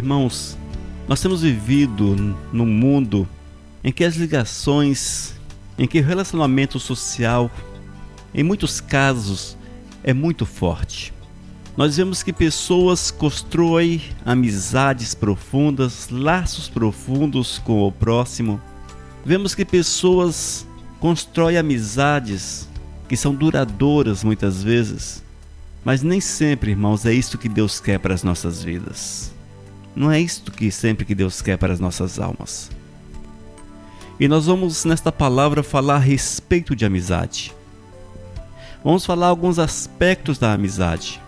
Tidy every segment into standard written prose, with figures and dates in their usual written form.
Irmãos, nós temos vivido num mundo em que as ligações, em que o relacionamento social, em muitos casos, é muito forte. Nós vemos que pessoas constroem amizades profundas, laços profundos com o próximo. Vemos que pessoas constroem amizades que são duradouras muitas vezes, mas nem sempre, irmãos, é isso que Deus quer para as nossas vidas. Não é isto que sempre que Deus quer para as nossas almas. E nós vamos nesta palavra falar a respeito de amizade. Vamos falar alguns aspectos da amizade.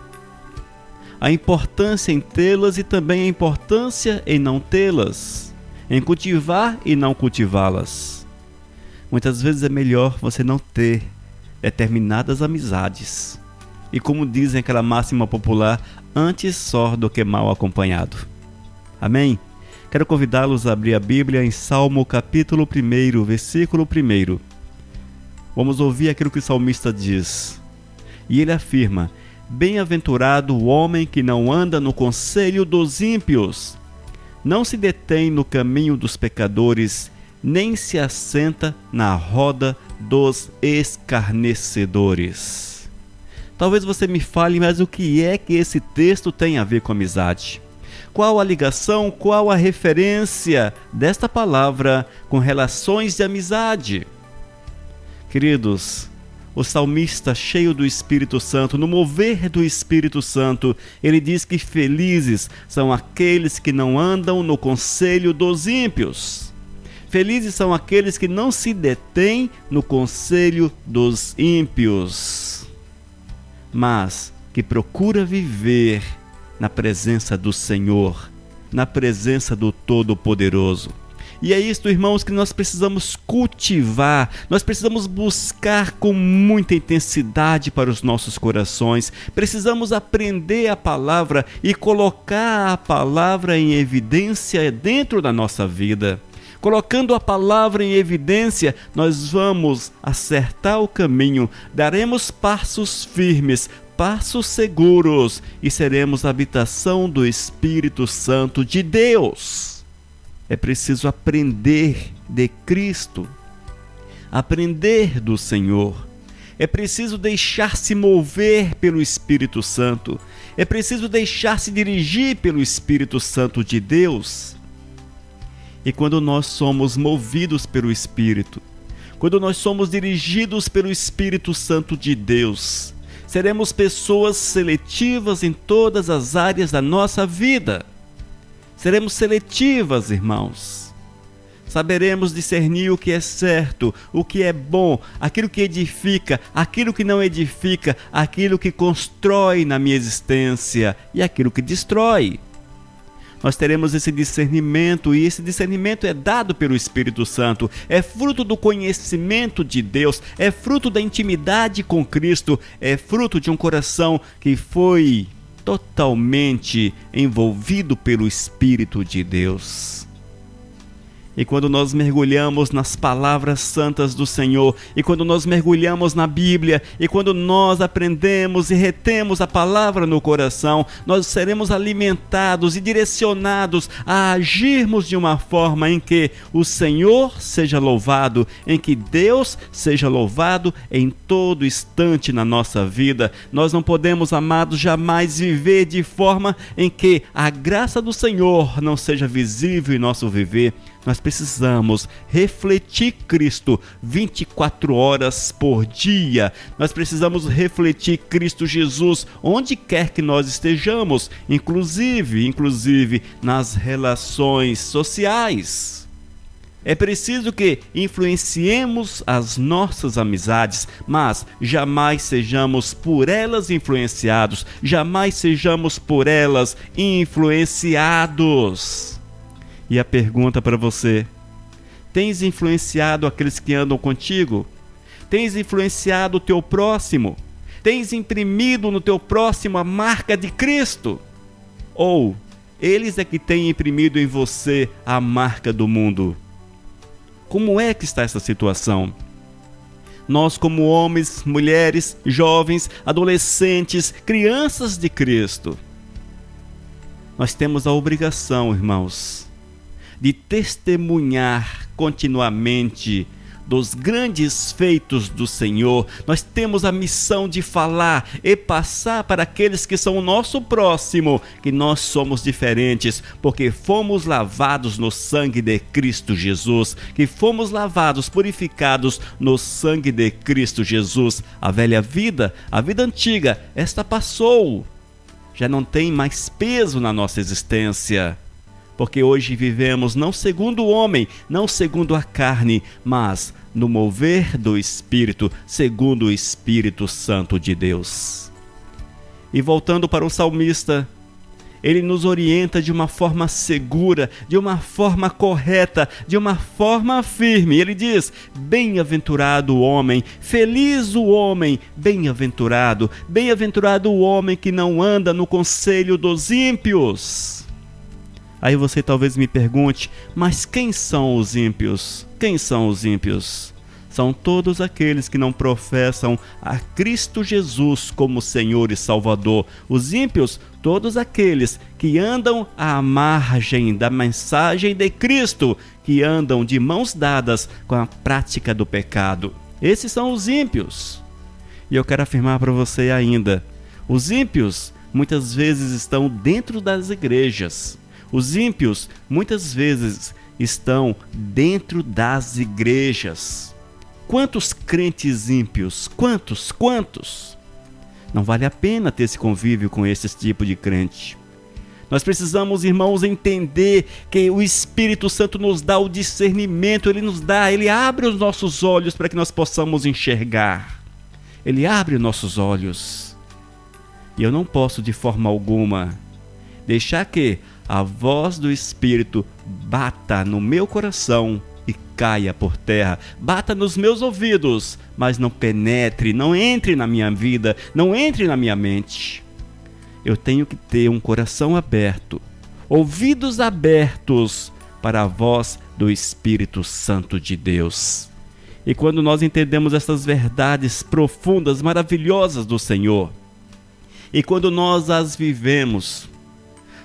A importância em tê-las e também a importância em não tê-las, em cultivar e não cultivá-las. Muitas vezes é melhor você não ter determinadas amizades. E como dizem aquela máxima popular, antes só do que mal acompanhado. Amém? Quero convidá-los a abrir a Bíblia em Salmo capítulo 1, versículo 1. Vamos ouvir aquilo que o salmista diz. E ele afirma: bem-aventurado o homem que não anda no conselho dos ímpios, não se detém no caminho dos pecadores, nem se assenta na roda dos escarnecedores. Talvez você me fale, mas o que é que esse texto tem a ver com amizade? Qual a ligação, qual a referência desta palavra com relações de amizade? Queridos, o salmista, cheio do Espírito Santo, no mover do Espírito Santo, ele diz que felizes são aqueles que não andam no conselho dos ímpios. Felizes são aqueles que não se detêm no conselho dos ímpios, mas que procura viver na presença do Senhor, na presença do Todo-Poderoso. E é isto, irmãos, que nós precisamos cultivar, nós precisamos buscar com muita intensidade para os nossos corações. Precisamos aprender a palavra e colocar a palavra em evidência dentro da nossa vida. Colocando a palavra em evidência, nós vamos acertar o caminho, daremos passos firmes, passos seguros e seremos a habitação do Espírito Santo de Deus. É preciso aprender de Cristo, aprender do Senhor. É preciso deixar-se mover pelo Espírito Santo. É preciso deixar-se dirigir pelo Espírito Santo de Deus. E quando nós somos movidos pelo Espírito, quando nós somos dirigidos pelo Espírito Santo de Deus, seremos pessoas seletivas em todas as áreas da nossa vida. Seremos seletivas, irmãos. Saberemos discernir o que é certo, o que é bom, aquilo que edifica, aquilo que não edifica, aquilo que constrói na minha existência e aquilo que destrói. Nós teremos esse discernimento e esse discernimento é dado pelo Espírito Santo, é fruto do conhecimento de Deus, é fruto da intimidade com Cristo, é fruto de um coração que foi totalmente envolvido pelo Espírito de Deus. E quando nós mergulhamos nas palavras santas do Senhor, e quando nós mergulhamos na Bíblia, e quando nós aprendemos e retemos a palavra no coração, nós seremos alimentados e direcionados a agirmos de uma forma em que o Senhor seja louvado, em que Deus seja louvado em todo instante na nossa vida. Nós não podemos, amados, jamais viver de forma em que a graça do Senhor não seja visível em nosso viver. Nós precisamos refletir Cristo 24 horas por dia. Nós precisamos refletir Cristo Jesus onde quer que nós estejamos, inclusive nas relações sociais. É preciso que influenciemos as nossas amizades, mas jamais sejamos por elas influenciados, jamais sejamos por elas influenciados. E a pergunta para você: tens influenciado aqueles que andam contigo? Tens influenciado o teu próximo? Tens imprimido no teu próximo a marca de Cristo? Ou eles é que têm imprimido em você a marca do mundo? Como é que está essa situação? Nós, como homens, mulheres, jovens, adolescentes, crianças de Cristo, Nós temos a obrigação, irmãos, de testemunhar continuamente dos grandes feitos do Senhor. Nós temos a missão de falar e passar para aqueles que são o nosso próximo que nós somos diferentes, porque fomos lavados no sangue de Cristo Jesus, que fomos lavados, purificados no sangue de Cristo Jesus. A velha vida, a vida antiga, esta passou, já não tem mais peso na nossa existência. Porque hoje vivemos não segundo o homem, não segundo a carne, mas no mover do Espírito, segundo o Espírito Santo de Deus. E voltando para o salmista, ele nos orienta de uma forma segura, de uma forma correta, de uma forma firme. Ele diz: bem-aventurado o homem, feliz o homem, bem-aventurado o homem que não anda no conselho dos ímpios. Aí você talvez me pergunte, mas quem são os ímpios? Quem são os ímpios? São todos aqueles que não professam a Cristo Jesus como Senhor e Salvador. Os ímpios, todos aqueles que andam à margem da mensagem de Cristo, que andam de mãos dadas com a prática do pecado. Esses são os ímpios. E eu quero afirmar para você ainda, os ímpios muitas vezes estão dentro das igrejas. Os ímpios muitas vezes estão dentro das igrejas. Quantos crentes ímpios? Quantos? Não vale a pena ter esse convívio com esse tipo de crente. Nós precisamos, irmãos, entender que o Espírito Santo nos dá o discernimento, ele abre os nossos olhos para que nós possamos enxergar. Ele abre os nossos olhos. E eu não posso de forma alguma deixar que a voz do Espírito bata no meu coração e caia por terra, bata nos meus ouvidos, mas não penetre, não entre na minha vida, não entre na minha mente. Eu tenho que ter um coração aberto, ouvidos abertos para a voz do Espírito Santo de Deus. E quando nós entendemos essas verdades profundas, maravilhosas do Senhor, e quando nós as vivemos,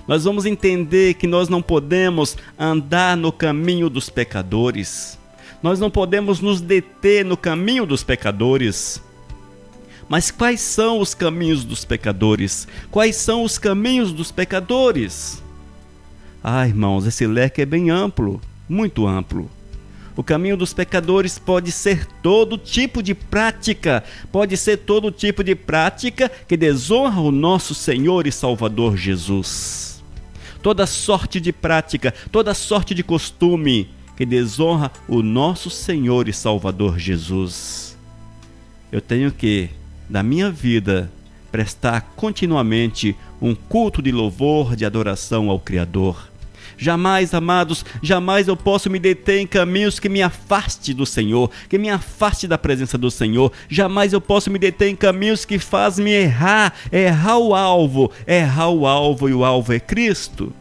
nós vamos entender que nós não podemos andar no caminho dos pecadores. Nós não podemos nos deter no caminho dos pecadores. Mas quais são os caminhos dos pecadores? Quais são os caminhos dos pecadores? Irmãos, esse leque é bem amplo, muito amplo. O caminho dos pecadores pode ser todo tipo de prática, que desonra o nosso Senhor e Salvador Jesus. Toda sorte de prática, toda sorte de costume que desonra o nosso Senhor e Salvador Jesus. Eu tenho que, da minha vida, prestar continuamente um culto de louvor, de adoração ao Criador. Jamais, amados, jamais eu posso me deter em caminhos que me afaste do Senhor, que me afaste da presença do Senhor. Jamais eu posso me deter em caminhos que fazem-me errar o alvo, e o alvo é Cristo.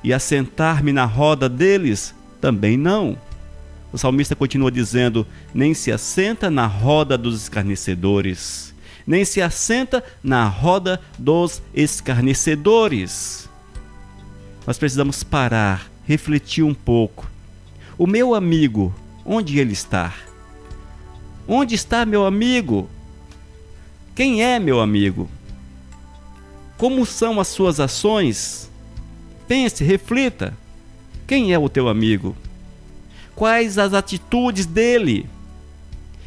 E assentar-me na roda deles, também não. O salmista continua dizendo: nem se assenta na roda dos escarnecedores, nem se assenta na roda dos escarnecedores. Nós precisamos parar, refletir um pouco. O meu amigo, onde ele está? Onde está meu amigo? Quem é meu amigo? Como são as suas ações? Pense, reflita. Quem é o teu amigo? Quais as atitudes dele?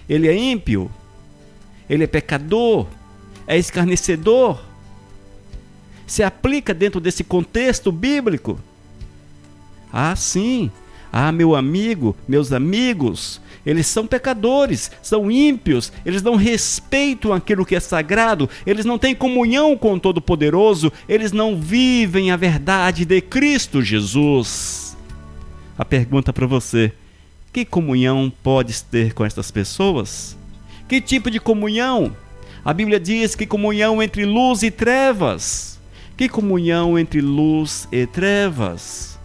Ele é ímpio? Ele é pecador? É escarnecedor? Se aplica dentro desse contexto bíblico? Sim. Meu amigo, meus amigos, eles são pecadores, são ímpios, eles não respeitam aquilo que é sagrado, eles não têm comunhão com o Todo-Poderoso, eles não vivem a verdade de Cristo Jesus. A pergunta para você: que comunhão podes ter com estas pessoas? Que tipo de comunhão? A Bíblia diz que comunhão entre luz e trevas. Que comunhão entre luz e trevas?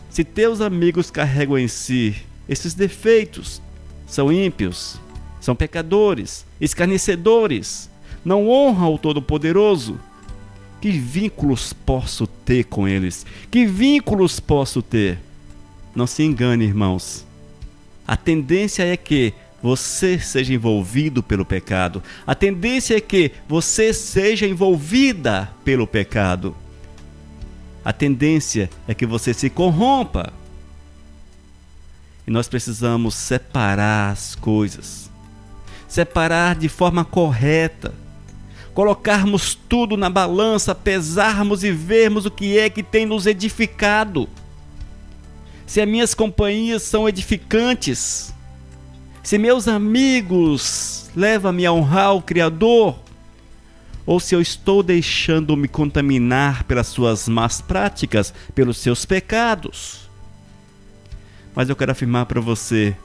Se teus amigos carregam em si esses defeitos, são ímpios, são pecadores, escarnecedores, não honram o Todo-Poderoso, Que vínculos posso ter com eles? Que vínculos posso ter? Não se engane, irmãos. A tendência é que você seja envolvido pelo pecado. A tendência é que você seja envolvida pelo pecado. A tendência é que você se corrompa. E nós precisamos separar as coisas. Separar de forma correta. Colocarmos tudo na balança, pesarmos e vermos o que é que tem nos edificado. Se as minhas companhias são edificantes, se meus amigos levam-me a honrar o Criador, ou se eu estou deixando-me contaminar pelas suas más práticas, pelos seus pecados. Mas eu quero afirmar para você,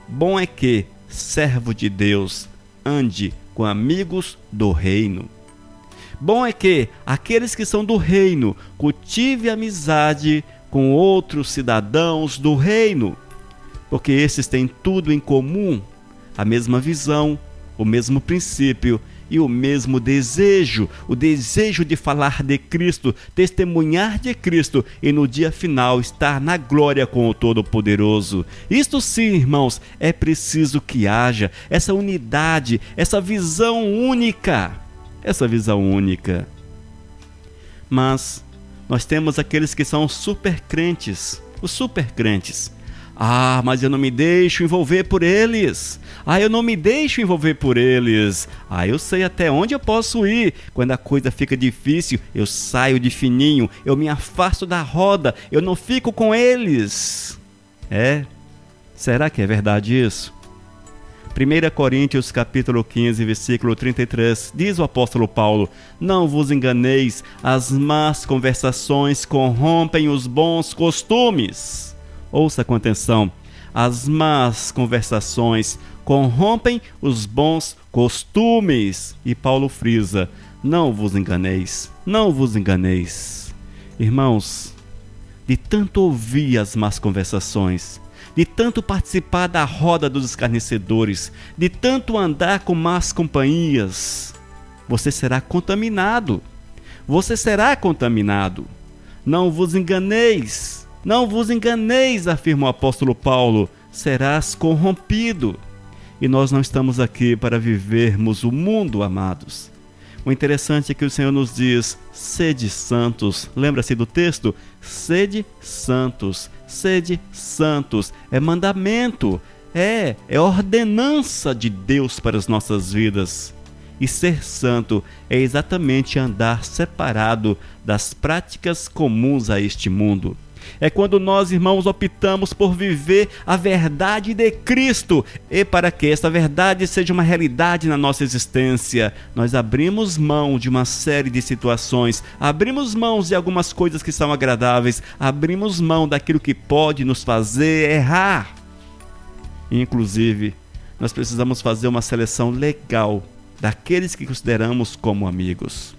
bom é que, servo de Deus, ande com amigos do reino. Bom é que aqueles que são do reino cultivem amizade com outros cidadãos do reino, porque esses têm tudo em comum, a mesma visão, o mesmo princípio e o mesmo desejo, o desejo de falar de Cristo, testemunhar de Cristo e no dia final estar na glória com o Todo-Poderoso. Isto sim, irmãos, é preciso que haja essa unidade, essa visão única, Mas nós temos aqueles que são super crentes, os super crentes. Ah, mas eu não me deixo envolver por eles. Eu sei até onde eu posso ir. Quando a coisa fica difícil, eu saio de fininho, eu me afasto da roda, eu não fico com eles. Será que é verdade isso? 1 Coríntios capítulo 15, versículo 33, diz o apóstolo Paulo: não vos enganeis, as más conversações corrompem os bons costumes. Ouça com atenção, as más conversações corrompem os bons costumes. E Paulo frisa, não vos enganeis. Irmãos, de tanto ouvir as más conversações, de tanto participar da roda dos escarnecedores, de tanto andar com más companhias, você será contaminado. Não vos enganeis, afirma o apóstolo Paulo, serás corrompido. E nós não estamos aqui para vivermos o mundo, amados. O interessante é que o Senhor nos diz, sede santos. Lembra-se do texto? Sede santos. É mandamento, é ordenança de Deus para as nossas vidas. E ser santo é exatamente andar separado das práticas comuns a este mundo. É quando nós, irmãos, optamos por viver a verdade de Cristo. E para que essa verdade seja uma realidade na nossa existência, nós abrimos mão de uma série de situações, abrimos mão de algumas coisas que são agradáveis, abrimos mão daquilo que pode nos fazer errar. Inclusive, nós precisamos fazer uma seleção legal daqueles que consideramos como amigos.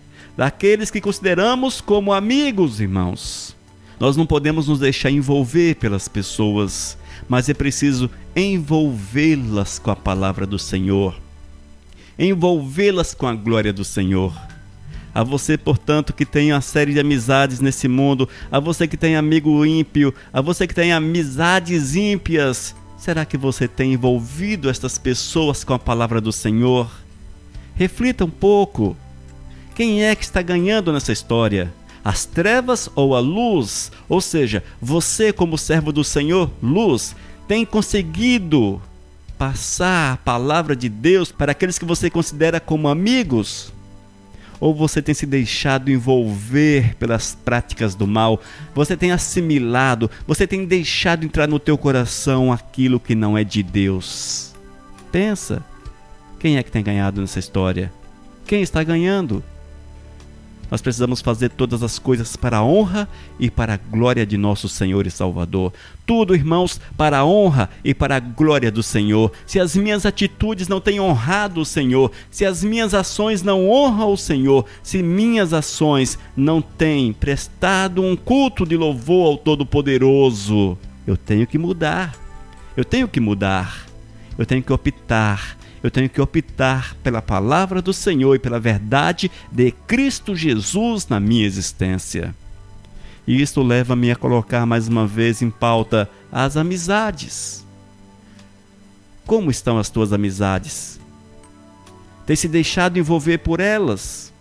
Irmãos. Nós não podemos nos deixar envolver pelas pessoas, mas é preciso envolvê-las com a palavra do Senhor, envolvê-las com a glória do Senhor. A você, portanto, que tem uma série de amizades nesse mundo, a você que tem amigo ímpio, a você que tem amizades ímpias, será que você tem envolvido estas pessoas com a palavra do Senhor? Reflita um pouco. Quem é que está ganhando nessa história? As trevas ou a luz? Ou seja, você como servo do Senhor, luz, tem conseguido passar a palavra de Deus para aqueles que você considera como amigos? Ou você tem se deixado envolver pelas práticas do mal? Você tem assimilado, você tem deixado entrar no teu coração aquilo que não é de Deus? Pensa, quem é que tem ganhado nessa história? Quem está ganhando? Nós precisamos fazer todas as coisas para a honra e para a glória de nosso Senhor e Salvador. Tudo, irmãos, para a honra e para a glória do Senhor. Se as minhas atitudes não têm honrado o Senhor, se as minhas ações não honram o Senhor, se minhas ações não têm prestado um culto de louvor ao Todo-Poderoso, eu tenho que mudar. Eu tenho que optar. Eu tenho que optar pela palavra do Senhor e pela verdade de Cristo Jesus na minha existência. E isto leva-me a colocar mais uma vez em pauta as amizades. Como estão as tuas amizades? Tem se deixado envolver por elas?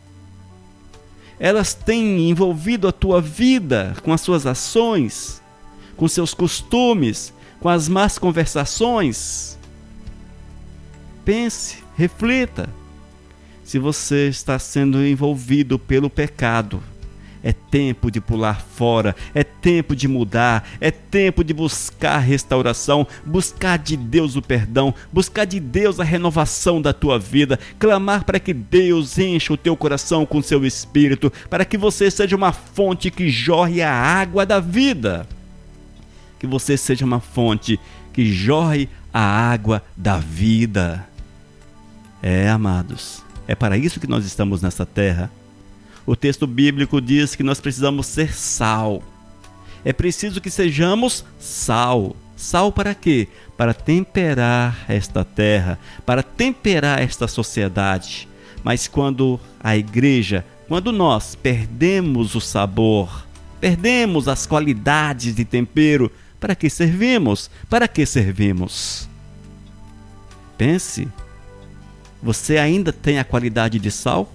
Elas têm envolvido a tua vida com as suas ações, com seus costumes, com as más conversações? Pense, reflita. Se você está sendo envolvido pelo pecado, é tempo de pular fora, é tempo de mudar, é tempo de buscar restauração, buscar de Deus o perdão, buscar de Deus a renovação da tua vida, clamar para que Deus encha o teu coração com seu espírito, para que você seja uma fonte que jorre a água da vida. Que você seja uma fonte que jorre a água da vida. Amados, é para isso que nós estamos nessa terra. O texto bíblico diz que nós precisamos ser sal. É preciso que sejamos sal. Sal para quê? Para temperar esta terra, para temperar esta sociedade. Mas quando a igreja, quando nós perdemos o sabor, perdemos as qualidades de tempero, para que servimos? Para que servimos? Pense, você ainda tem a qualidade de sal?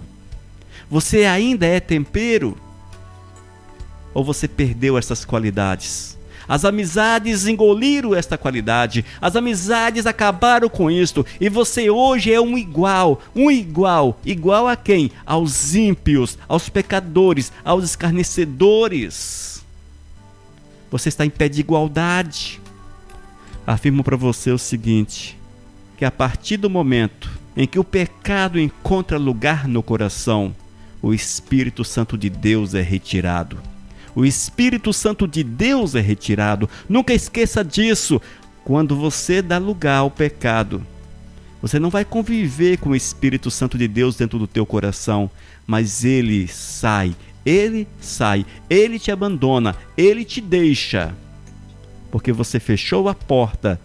Você ainda é tempero? Ou você perdeu essas qualidades? As amizades engoliram esta qualidade, as amizades acabaram com isto, e você hoje é um igual a quem? Aos ímpios, aos pecadores, aos escarnecedores. Você está em pé de igualdade. Afirmo para você o seguinte, que a partir do momento em que o pecado encontra lugar no coração, o Espírito Santo de Deus é retirado. O Espírito Santo de Deus é retirado. Nunca esqueça disso. Quando você dá lugar ao pecado, você não vai conviver com o Espírito Santo de Deus dentro do teu coração, mas ele sai, ele te abandona, ele te deixa, porque você fechou a porta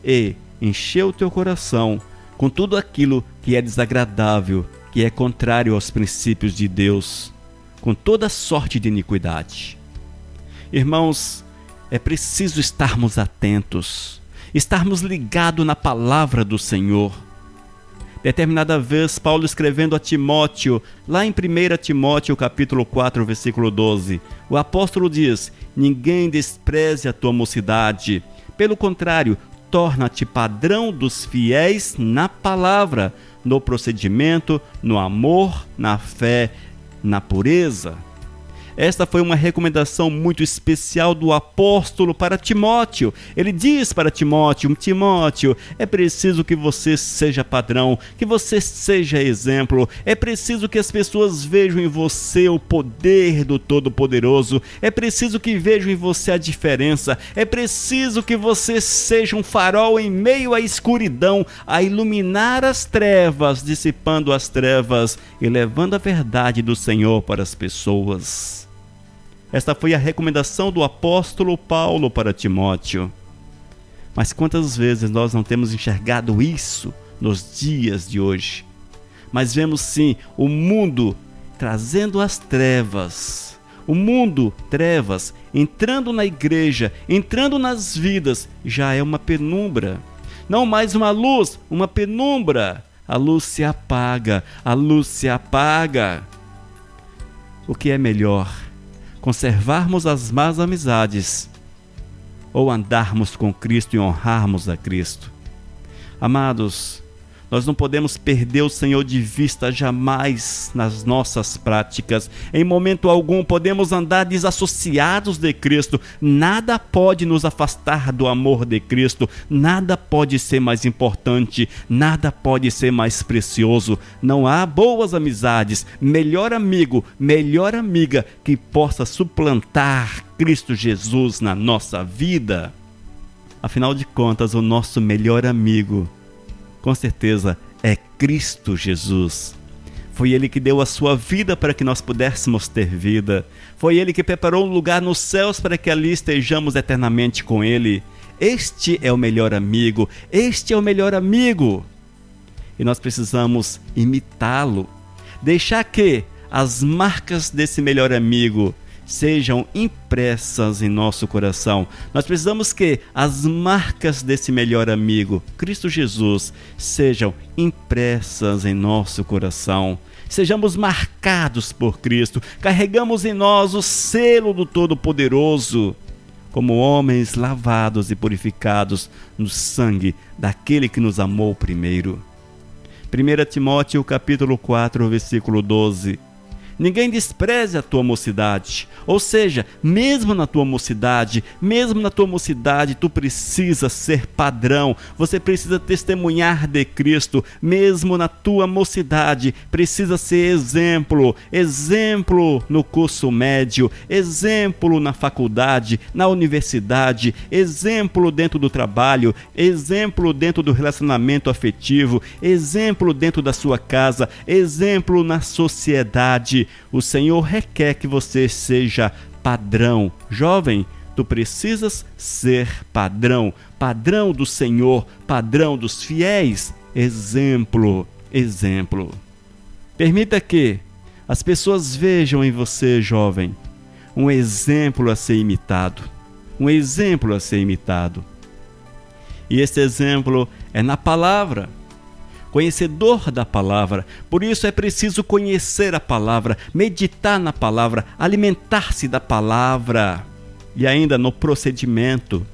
e encheu o teu coração com tudo aquilo que é desagradável, que é contrário aos princípios de Deus, com toda sorte de iniquidade. Irmãos, é preciso estarmos atentos, estarmos ligados na palavra do Senhor. Determinada vez, Paulo escrevendo a Timóteo, lá em 1 Timóteo capítulo 4, versículo 12, o apóstolo diz: ninguém despreze a tua mocidade, pelo contrário, torna-te padrão dos fiéis na palavra, no procedimento, no amor, na fé, na pureza. Esta foi uma recomendação muito especial do apóstolo para Timóteo. Ele diz para Timóteo: Timóteo, é preciso que você seja padrão, que você seja exemplo. É preciso que as pessoas vejam em você o poder do Todo-Poderoso. É preciso que vejam em você a diferença. É preciso que você seja um farol em meio à escuridão, a iluminar as trevas, dissipando as trevas e levando a verdade do Senhor para as pessoas. Esta foi a recomendação do apóstolo Paulo para Timóteo. Mas quantas vezes nós não temos enxergado isso nos dias de hoje? Mas vemos sim o mundo trazendo as trevas. O mundo, trevas, entrando na igreja, entrando nas vidas, já é uma penumbra. Não mais uma luz, uma penumbra. A luz se apaga, a luz se apaga. O que é melhor? Conservarmos as más amizades ou andarmos com Cristo e honrarmos a Cristo? Amados, nós não podemos perder o Senhor de vista jamais nas nossas práticas. Em momento algum podemos andar desassociados de Cristo. Nada pode nos afastar do amor de Cristo. Nada pode ser mais importante. Nada pode ser mais precioso. Não há boas amizades, melhor amigo, melhor amiga que possa suplantar Cristo Jesus na nossa vida. Afinal de contas, o nosso melhor amigo, com certeza, é Cristo Jesus. Foi Ele que deu a sua vida para que nós pudéssemos ter vida. Foi Ele que preparou um lugar nos céus para que ali estejamos eternamente com Ele. Este é o melhor amigo. Este é o melhor amigo. e nós precisamos imitá-lo. Deixar que as marcas desse melhor amigo sejam impressas em nosso coração. Nós precisamos que as marcas desse melhor amigo, Cristo Jesus, sejam impressas em nosso coração. Sejamos marcados por Cristo, carregamos em nós o selo do Todo-Poderoso, como homens lavados e purificados no sangue daquele que nos amou primeiro. 1 Timóteo capítulo 4, versículo 12. Ninguém despreze a tua mocidade. Ou seja, mesmo na tua mocidade, tu precisas ser padrão. Você precisa testemunhar de Cristo. Mesmo na tua mocidade, precisa ser exemplo. Exemplo no curso médio, exemplo na faculdade, na universidade, exemplo dentro do trabalho, exemplo dentro do relacionamento afetivo, exemplo dentro da sua casa, exemplo na sociedade. O Senhor requer que você seja padrão. Jovem, tu precisas ser padrão. Padrão do Senhor, padrão dos fiéis. Exemplo. Permita que as pessoas vejam em você, jovem, um exemplo a ser imitado. Um exemplo a ser imitado. E esse exemplo é na palavra. Conhecedor da palavra. Por isso é preciso conhecer a palavra, meditar na palavra, alimentar-se da palavra. E ainda no procedimento.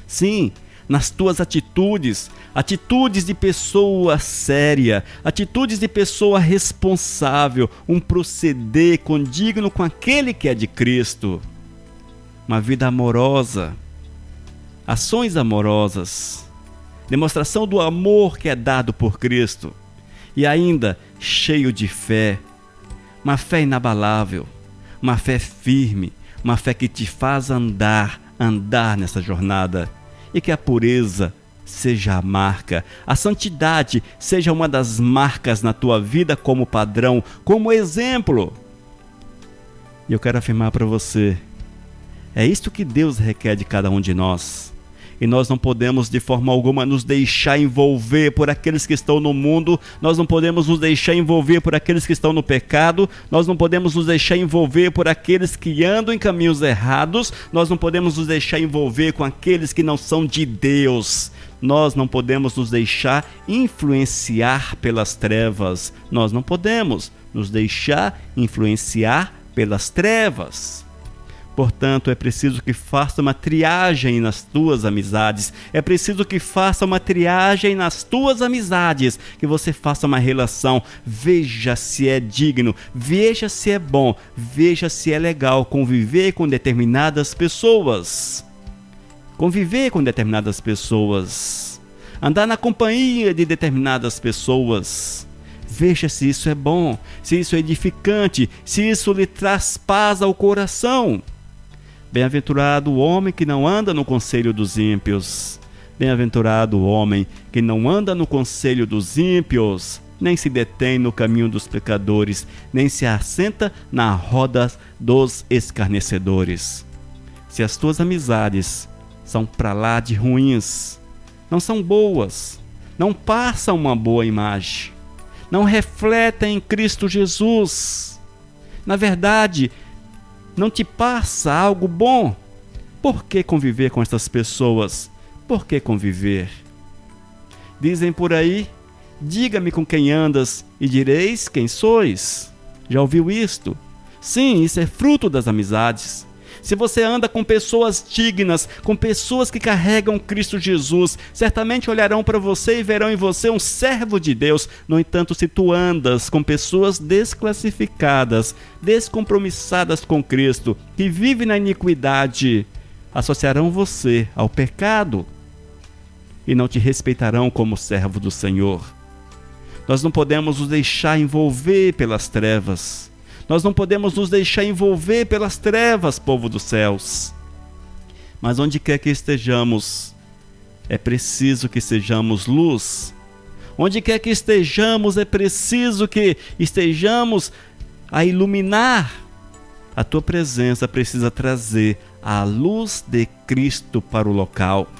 Sim, nas tuas atitudes, atitudes de pessoa séria, atitudes de pessoa responsável, um proceder condigno com aquele que é de Cristo. Uma vida amorosa, ações amorosas, demonstração do amor que é dado por Cristo, e ainda cheio de fé, uma fé inabalável, uma fé firme, uma fé que te faz andar nessa jornada, e que a pureza seja a marca, a santidade seja uma das marcas na tua vida como padrão, como exemplo. E eu quero afirmar para você, é isto que Deus requer de cada um de nós. E nós não podemos de forma alguma nos deixar envolver por aqueles que estão no mundo, nós não podemos nos deixar envolver por aqueles que estão no pecado, nós não podemos nos deixar envolver por aqueles que andam em caminhos errados, nós não podemos nos deixar envolver com aqueles que não são de Deus, nós não podemos nos deixar influenciar pelas trevas, nós não podemos nos deixar influenciar pelas trevas. Portanto, é preciso que faça uma triagem nas tuas amizades. É preciso que faça uma triagem nas tuas amizades. Que você faça uma relação. Veja se é digno. Veja se é bom. Veja se é legal conviver com determinadas pessoas. Conviver com determinadas pessoas. Andar na companhia de determinadas pessoas. Veja se isso é bom. Se isso é edificante. Se isso lhe traz paz ao coração. Bem-aventurado o homem que não anda no conselho dos ímpios. Bem-aventurado o homem que não anda no conselho dos ímpios, nem se detém no caminho dos pecadores, nem se assenta na roda dos escarnecedores. Se as tuas amizades são pra lá de ruins, não são boas, não passam uma boa imagem, não refletem em Cristo Jesus, na verdade, não te passa algo bom, por que conviver com essas pessoas? Por que conviver? Dizem por aí, diga-me com quem andas e direis quem sois. Já ouviu isto? Sim, isso é fruto das amizades. Se você anda com pessoas dignas, com pessoas que carregam Cristo Jesus, certamente olharão para você e verão em você um servo de Deus. No entanto, se tu andas com pessoas desclassificadas, descompromissadas com Cristo, que vivem na iniquidade, associarão você ao pecado e não te respeitarão como servo do Senhor. Nós não podemos nos deixar envolver pelas trevas. Nós não podemos nos deixar envolver pelas trevas, povo dos céus. Mas onde quer que estejamos, é preciso que sejamos luz. Onde quer que estejamos, é preciso que estejamos a iluminar. A tua presença precisa trazer a luz de Cristo para o local.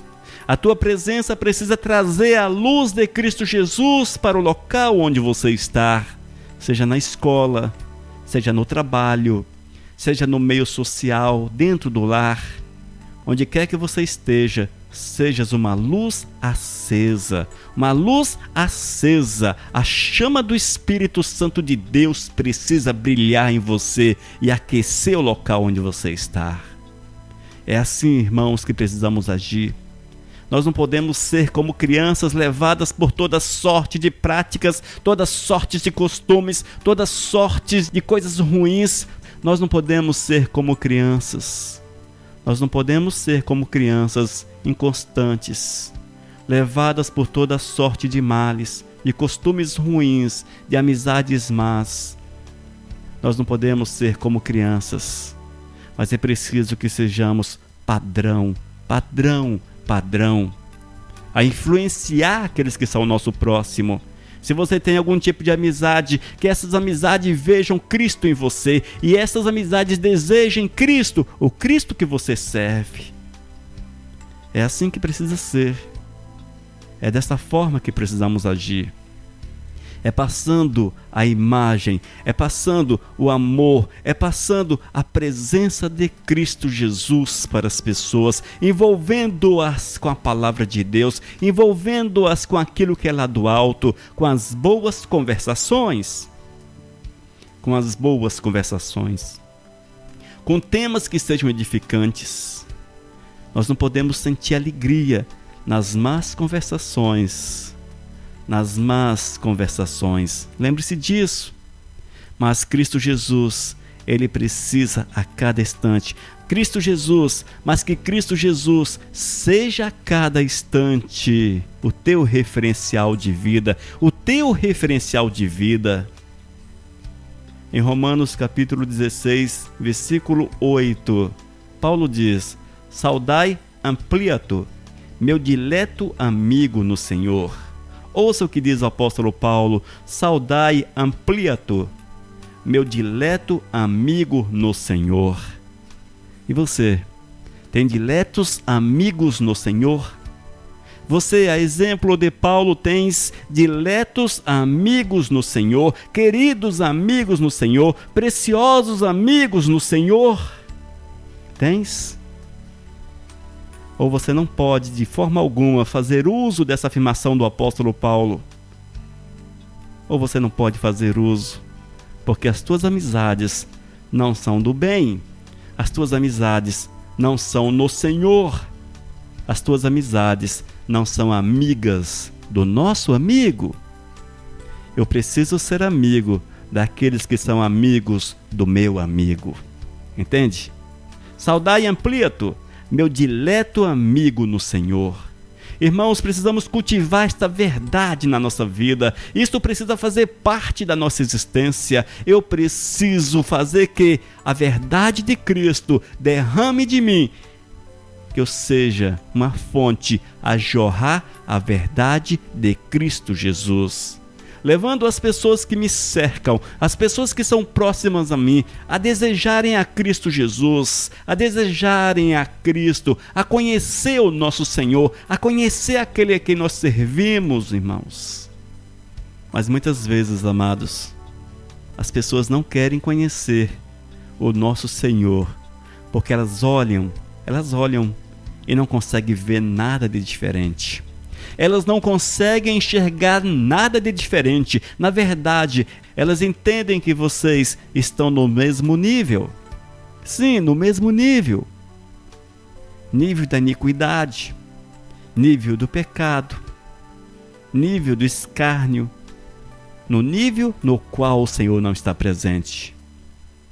A tua presença precisa trazer a luz de Cristo Jesus para o local onde você está, seja na escola, seja no trabalho, seja no meio social, dentro do lar, onde quer que você esteja, sejas uma luz acesa, uma luz acesa. A chama do Espírito Santo de Deus precisa brilhar em você e aquecer o local onde você está. É assim, irmãos, que precisamos agir. Nós não podemos ser como crianças levadas por toda sorte de práticas, toda sorte de costumes, toda sorte de coisas ruins. Nós não podemos ser como crianças. Nós não podemos ser como crianças inconstantes, levadas por toda sorte de males, de costumes ruins, de amizades más. Nós não podemos ser como crianças, mas é preciso que sejamos padrão, a influenciar aqueles que são o nosso próximo. Se você tem algum tipo de amizade, que essas amizades vejam Cristo em você e essas amizades desejem Cristo, o Cristo que você serve. É assim que precisa ser. É dessa forma que precisamos agir. É passando a imagem, é passando o amor, é passando a presença de Cristo Jesus para as pessoas, envolvendo-as com a palavra de Deus, envolvendo-as com aquilo que é lá do alto, com as boas conversações. Com temas que sejam edificantes. Nós não podemos sentir alegria nas más conversações. Lembre-se disso. Mas Cristo Jesus, Ele precisa a cada instante. Mas que Cristo Jesus seja a cada instante o teu referencial de vida. Em Romanos capítulo 16, versículo 8, Paulo diz: Saudai Ampliato, meu dileto amigo no Senhor. Ouça o que diz o apóstolo Paulo: Saudai Ampliato, meu dileto amigo no Senhor. E você, tem diletos amigos no Senhor? Você, a exemplo de Paulo, tens diletos amigos no Senhor, queridos amigos no Senhor, preciosos amigos no Senhor? Tens? Ou você não pode, de forma alguma, fazer uso dessa afirmação do apóstolo Paulo? Ou você não pode fazer uso, porque as tuas amizades não são do bem, as tuas amizades não são no Senhor, as tuas amizades não são amigas do nosso amigo. Eu preciso ser amigo daqueles que são amigos do meu amigo. Entende? Saudai Ampliato, meu dileto amigo no Senhor. Irmãos, precisamos cultivar esta verdade na nossa vida. Isto precisa fazer parte da nossa existência. Eu preciso fazer que a verdade de Cristo derrame de mim, que eu seja uma fonte a jorrar a verdade de Cristo Jesus, levando as pessoas que me cercam, as pessoas que são próximas a mim, a desejarem a Cristo Jesus, a desejarem a Cristo, a conhecer o nosso Senhor, a conhecer aquele a quem nós servimos, irmãos. Mas muitas vezes, amados, as pessoas não querem conhecer o nosso Senhor, porque elas olham e não conseguem ver nada de diferente. Elas não conseguem enxergar nada de diferente. Na verdade, elas entendem que vocês estão no mesmo nível. Sim, no mesmo nível. Nível da iniquidade, nível do pecado, nível do escárnio, no nível no qual o Senhor não está presente.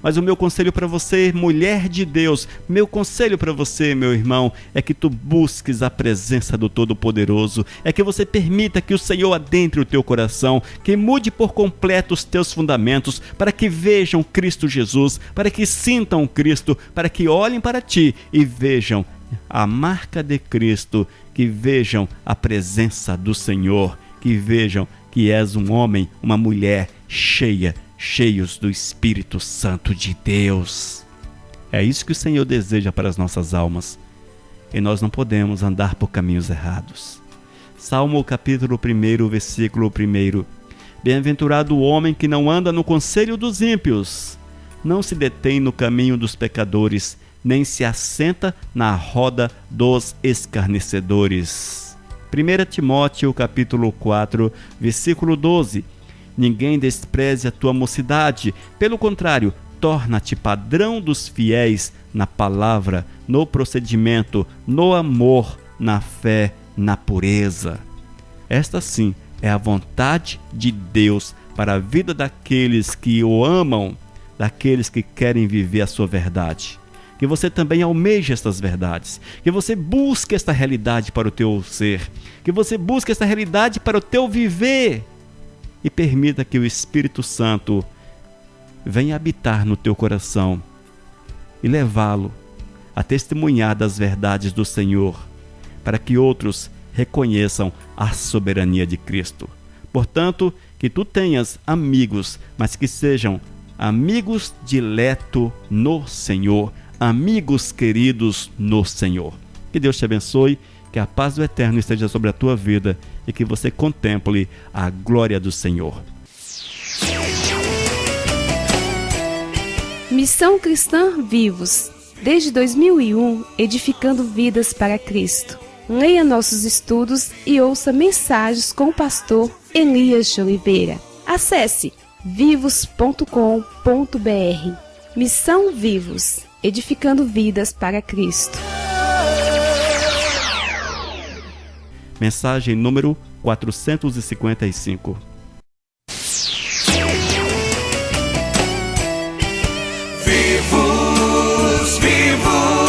Mas o meu conselho para você, mulher de Deus, meu conselho para você, meu irmão, é que tu busques a presença do Todo-Poderoso, é que você permita que o Senhor adentre o teu coração, que mude por completo os teus fundamentos, para que vejam Cristo Jesus, para que sintam Cristo, para que olhem para ti e vejam a marca de Cristo, que vejam a presença do Senhor, que vejam que és um homem, uma mulher cheios do Espírito Santo de Deus. É isso que o Senhor deseja para as nossas almas. e nós não podemos andar por caminhos errados. Salmo capítulo 1, versículo 1. Bem-aventurado o homem que não anda no conselho dos ímpios, não se detém no caminho dos pecadores, nem se assenta na roda dos escarnecedores. 1 Timóteo capítulo 4, versículo 12. Ninguém despreze a tua mocidade, pelo contrário, torna-te padrão dos fiéis na palavra, no procedimento, no amor, na fé, na pureza. Esta sim é a vontade de Deus para a vida daqueles que o amam, daqueles que querem viver a sua verdade. Que você também almeje estas verdades, que você busque esta realidade para o teu ser, que você busque esta realidade para o teu viver e permita que o Espírito Santo venha habitar no teu coração e levá-lo a testemunhar das verdades do Senhor, para que outros reconheçam a soberania de Cristo. Portanto, que tu tenhas amigos, mas que sejam amigos dileto no Senhor, amigos queridos no Senhor. Que Deus te abençoe, que a paz do Eterno esteja sobre a tua vida e que você contemple a glória do Senhor. Missão Cristã Vivos, desde 2001, edificando vidas para Cristo. Leia nossos estudos e ouça mensagens com o pastor Elias de Oliveira. Acesse vivos.com.br. Missão Vivos, edificando vidas para Cristo. Mensagem número 455. Vivos, vivos.